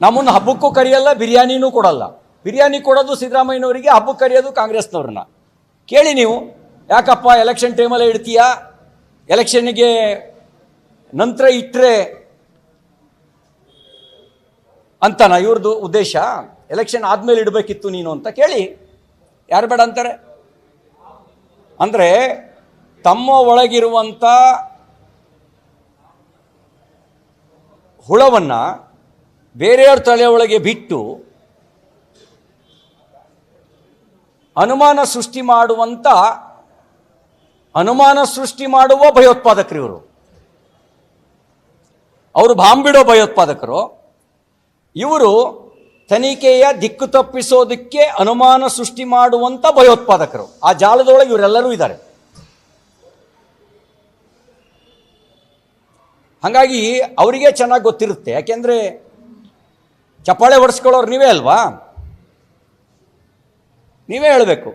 ನಮ್ಮನ್ನು ಹಬ್ಬಕ್ಕೂ ಕರೆಯಲ್ಲ, ಬಿರಿಯಾನಿನೂ ಕೊಡಲ್ಲ. ಬಿರಿಯಾನಿ ಕೊಡೋದು ಸಿದ್ದರಾಮಯ್ಯನವರಿಗೆ, ಹಬ್ಬಕ್ಕೆ ಕರೆಯೋದು ಕಾಂಗ್ರೆಸ್ನವ್ರನ್ನ. ಕೇಳಿ ನೀವು, ಯಾಕಪ್ಪ ಎಲೆಕ್ಷನ್ ಟೈಮಲ್ಲೇ ಇಡ್ತೀಯಾ, ಎಲೆಕ್ಷನ್ನಿಗೆ ನಂತರ ಇಟ್ಟರೆ ಅಂತನಾ ಇವ್ರದ್ದು ಉದ್ದೇಶ? ಎಲೆಕ್ಷನ್ ಆದಮೇಲೆ ಇಡಬೇಕಿತ್ತು ನೀನು ಅಂತ ಕೇಳಿ, ಯಾರು ಬೇಡ ಅಂತಾರೆ? ಅಂದರೆ ತಮ್ಮ ಒಳಗಿರುವಂಥ ಹುಳವನ್ನು ಬೇರೆಯವ್ರ ತಲೆ ಒಳಗೆ ಬಿಟ್ಟು ಅನುಮಾನ ಸೃಷ್ಟಿ ಮಾಡುವ ಭಯೋತ್ಪಾದಕರು ಇವರು. ಅವರು ಬಾಂಬ್ ಬಿಡೋ ಭಯೋತ್ಪಾದಕರು ಇವರು. ತನಿಖೆಯ ದಿಕ್ಕು ತಪ್ಪಿಸೋದಕ್ಕೆ ಅನುಮಾನ ಸೃಷ್ಟಿ ಮಾಡುವಂಥ ಭಯೋತ್ಪಾದಕರು. ಆ ಜಾಲದೊಳಗೆ ಇವರೆಲ್ಲರೂ ಇದ್ದಾರೆ. ಹಾಗಾಗಿ ಅವರಿಗೆ ಚೆನ್ನಾಗಿ ಗೊತ್ತಿರುತ್ತೆ. ಯಾಕೆಂದರೆ ಚಪ್ಪಾಳೆ ಹೊಡೆಸ್ಕೊಳ್ಳೋರು ನೀವೇ ಅಲ್ವಾ? ನೀವೇ ಹೇಳಬೇಕು.